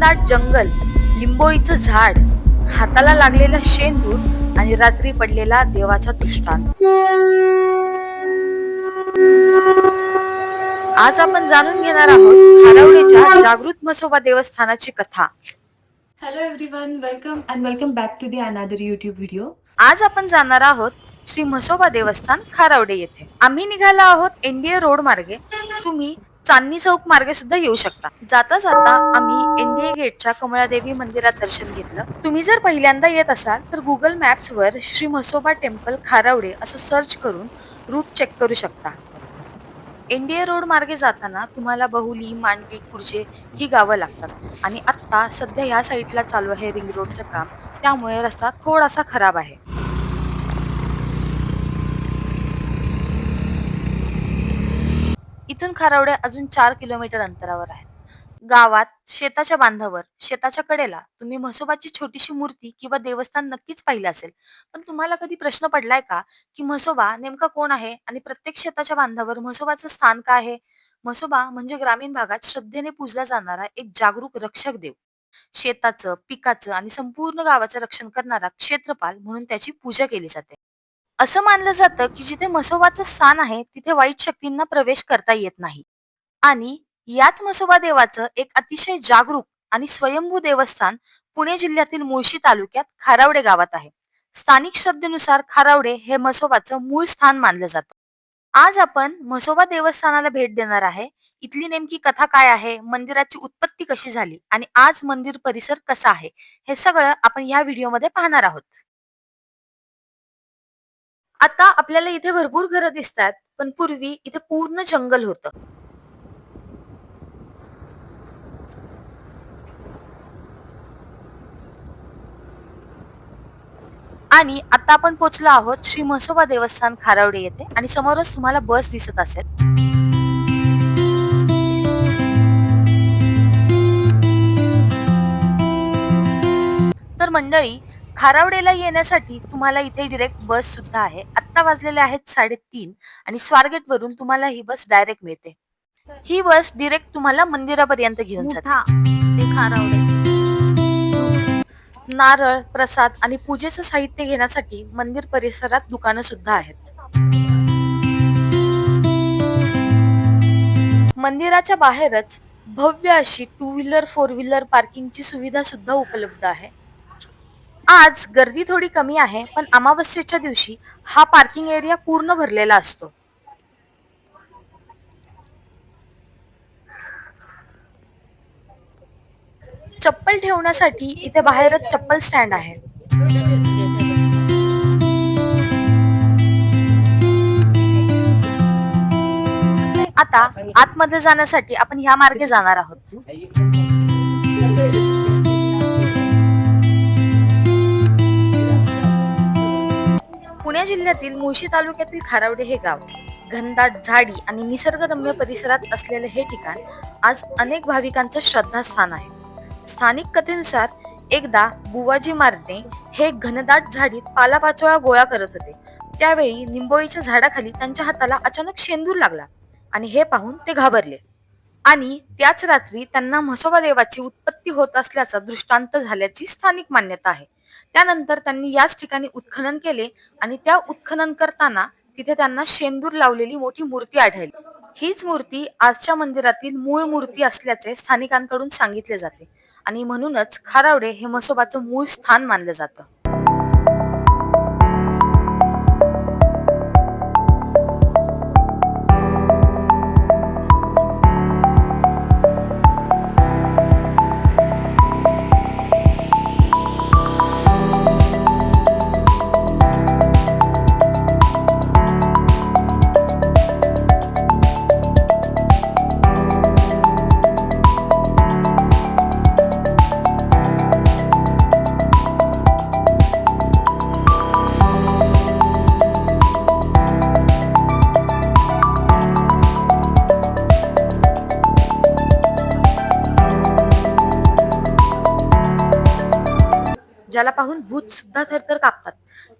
घनदाट जंगल, लिंबोळीचं झाड, हाताला लागलेला शेंदूर आणि रात्री पडलेला देवाचा दृष्टांत. आज आपण जाणून घेणार आहोत खारावडेच्या जागृत म्हसोबा देवस्थानाची कथा. Hello everyone, welcome back to the another YouTube video. आज आपण जाणार आहोत श्री म्हसोबा देवस्थान खारावडे येथे. आम्ही निघालो आहोत एनडीए रोड मार्गे. तुम्ही चांदणी चौक मार्गे सुद्धा येऊ शकता. जाता जाता आम्ही एनडीए गेटच्या कमळादेवी मंदिरात दर्शन घेतलं. तुम्ही जर पहिल्यांदा येत असाल तर गुगल मॅप्स वर श्री म्हसोबा टेम्पल खारावडे असं सर्च करून रूट चेक करू शकता. एनडीए रोड मार्गे जाताना तुम्हाला बहुली, मांडवी, कुर्जे ही गावं लागतात आणि आत्ता सध्या ह्या साईडला चालू आहे रिंग रोडचं काम, त्यामुळे रस्ता थोडासा खराब आहे. इथून खारावडे अजून 4 किलोमीटर अंतरावर आहे. गावात शेताच्या बांधावर, शेताच्या कडेला तुम्ही म्हसोबाची छोटीशी मूर्ती किंवा देवस्थान नक्कीच पाहिलं असेल. पण तुम्हाला कधी प्रश्न पडलाय का, की म्हसोबा नेमका कोण आहे आणि प्रत्येक शेताच्या बांधावर म्हसोबाचं स्थान का आहे? म्हसोबा म्हणजे ग्रामीण भागात श्रद्धेने पूजला जाणारा एक जागरूक रक्षक देव. शेताचं, पिकाचं आणि संपूर्ण गावाचं रक्षण करणारा क्षेत्रपाल म्हणून त्याची पूजा केली जाते. असं मानलं जातं, की जिथे म्हसोबाचं स्थान आहे, तिथे वाईट शक्तींना प्रवेश करता येत नाही. आणि याच म्हसोबा देवाचं एक अतिशय जागरूक आणि स्वयंभू देवस्थान पुणे जिल्ह्यातील मुळशी तालुक्यात खारावडे गावात आहे. स्थानिक श्रद्धेनुसार खारावडे हे म्हसोबाचं मूळ स्थान मानलं जातं. आज आपण म्हसोबा देवस्थानाला भेट देणार आहे. इथली नेमकी कथा काय आहे, मंदिराची उत्पत्ती कशी झाली आणि आज मंदिर परिसर कसा आहे, हे सगळं आपण या व्हिडिओमध्ये पाहणार आहोत. आता आपल्याला इथे भरपूर घरं दिसतात, पण पूर्वी इथे पूर्ण जंगल होतं. आणि आता आपण पोहोचलो आहोत श्री म्हसोबा देवस्थान खारावडे येथे आणि समोरच तुम्हाला बस दिसत असेल. तर मंडळी, खारावडेला येण्यासाठी तुम्हाला इथे डायरेक्ट बस सुद्धा आहे. आत्ता वाजलेले आहेत 3:30 आणि स्वारगेट वरून तुम्हाला ही बस डायरेक्ट मिळते. ही बस डायरेक्ट तुम्हाला मंदिरापर्यंत घेऊन जाते. नारळ, प्रसाद आणि पूजेचं साहित्य घेण्यासाठी मंदिर परिसरात दुकानं सुद्धा आहेत. मंदिराच्या बाहेरच भव्य अशी 2 व्हीलर 4 व्हीलर पार्किंगची सुविधा सुद्धा उपलब्ध आहे. आज गर्दी थोडी कमी आहे, पण अमावस्येच्या दिवशी हा पार्किंग एरिया पूर्ण भरलेला असतो. चप्पल ठेवण्यासाठी इथे बाहेरच चप्पल स्टँड आहे. आता आतमध्ये जाण्यासाठी आपण ह्या मार्गे जाणार आहोत. पुणे जिल्ह्यातील मुळशी तालुक्यातील खारावडे हे गाव घनदाट झाडी आणि निसर्गरम्य परिसरात असलेले हे ठिकाण आज अनेक भाविकांचं श्रद्धास्थान आहे. स्थानिक कथेनुसार एकदा बुवाजी मारणे हे घनदाट झाडीत पालापाचोळा गोळा करत होते. त्यावेळी निंबोळीच्या झाडाखाली त्यांच्या हाताला अचानक शेंदूर लागला आणि हे पाहून ते घाबरले. आणि त्याच रात्री त्यांना म्हसोबा देवाची उत्पत्ती होत असल्याचा दृष्टांत झाल्याची स्थानिक मान्यता आहे. त्यानंतर त्यांनी याच ठिकाणी उत्खनन केले आणि त्या उत्खनन करताना तिथे त्यांना शेंदूर लावलेली मोठी मूर्ती आढळली. हीच मूर्ती आजच्या मंदिरातील मूळ मूर्ती असल्याचे स्थानिकांकडून सांगितले जाते आणि म्हणूनच खारावडे हे म्हसोबाचं मूळ स्थान मानलं जातं. ज्याला पाहून भूत सुद्धा थरथर कापतात,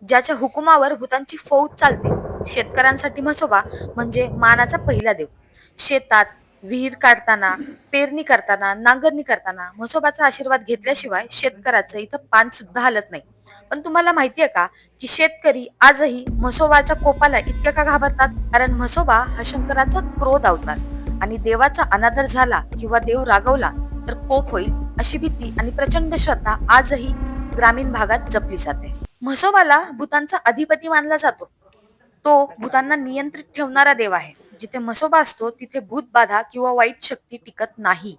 ज्याच्या हुकुमावर भूतांची फौज चालते. शेतकऱ्यांसाठी म्हसोबा म्हणजे मानाचा पहिला देव. शेतात विहीर काढताना, पेरणी करताना, नांगरणी करताना म्हसोबाचा आशीर्वाद घेतल्याशिवाय शेतकऱ्याचं इथं पान सुद्धा हलत नाही. पण तुम्हाला माहितीये का, की शेतकरी आजही म्हसोबाच्या कोपाला इतके का घाबरतात? कारण म्हसोबा हा शंकराचा क्रोध अवतार आणि देवाचा अनादर झाला किंवा देव रागवला तर कोप होईल अशी भीती आणि प्रचंड श्रद्धा आजही ग्रामीण भागात जपली जाते. म्हसोबाला भूतांचा अधिपती मानला जातो. तो भूतांना नियंत्रित ठेवणारा देव आहे. जिथे म्हसोबा असतो तिथे भूत बाधा किंवा वाईट शक्ती टिकत नाही.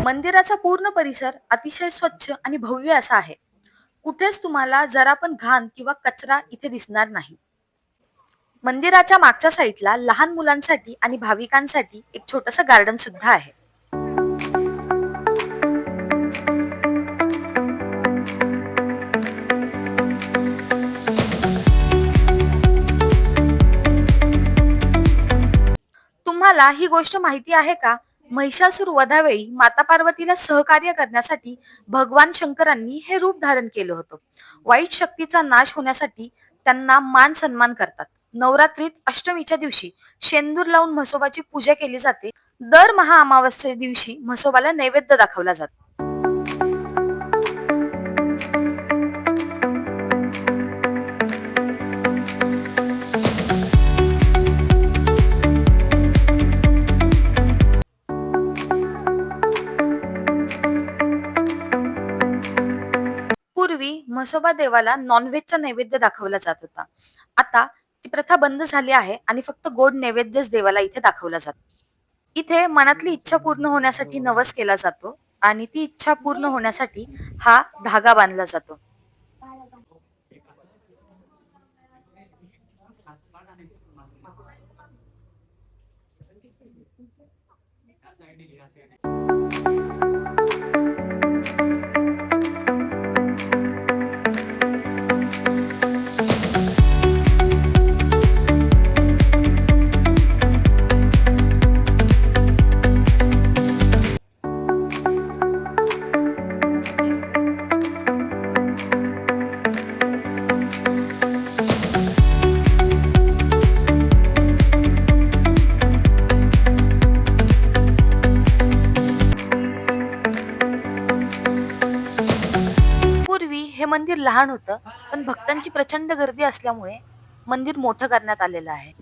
मंदिराचा पूर्ण परिसर अतिशय स्वच्छ आणि भव्य असा आहे. कुठेच तुम्हाला जरा पण घाण किंवा कचरा इथे दिसणार नाही. मंदिराच्या मागच्या साईडला लहान मुलांसाठी आणि भाविकांसाठी एक छोटंसं गार्डन सुद्धा आहे. तुम्हाला ही गोष्ट माहिती आहे का? महिषासूर वधावेळी माता पार्वतीला सहकार्य करण्यासाठी भगवान शंकरांनी हे रूप धारण केलं होतं. वाईट शक्तीचा नाश होण्यासाठी त्यांना मान सन्मान करतात. नवरात्रीत अष्टमीच्या दिवशी शेंदूर लावून म्हसोबाची पूजा केली जाते. दर महाअमावस्ये दिवशी म्हसोबाला नैवेद्य दाखवला जातो. पूर्वी म्हसोबा देवाला नॉनव्हेजचा नैवेद्य दाखवला जात होता. आता ती प्रथा बंद झाली आहे आणि फक्त गोड नैवेद्यच देवाला इथे दाखवला जातो. इथे मनातली इच्छा पूर्ण होण्यासाठी नवस केला जातो आणि ती इच्छा पूर्ण होण्यासाठी हा धागा बांधला जातो. पूर्वी हे मंदिर लहान होतं, पण भक्तांची प्रचंड गर्दी असल्यामुळे मंदिर मोठं करण्यात आलेलं आहे.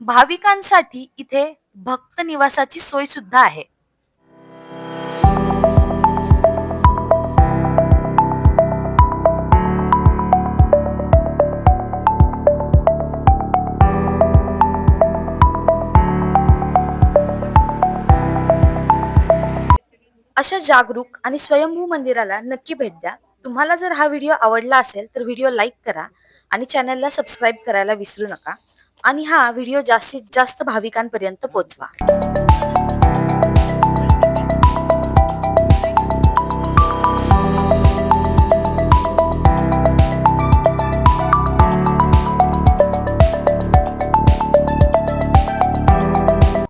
भाविकांसाठी इथे भक्त निवासाची सोय सुद्धा आहे. अशा जागरूक आणि स्वयंभू मंदिराला नक्की भेट द्या. तुम्हाला जर हा व्हिडिओ आवडला असेल तर व्हिडिओ लाईक करा आणि चॅनलला सबस्क्राईब करायला विसरू नका आणि हा व्हिडिओ जास्तीत जास्त भाविकांपर्यंत पोहोचवा.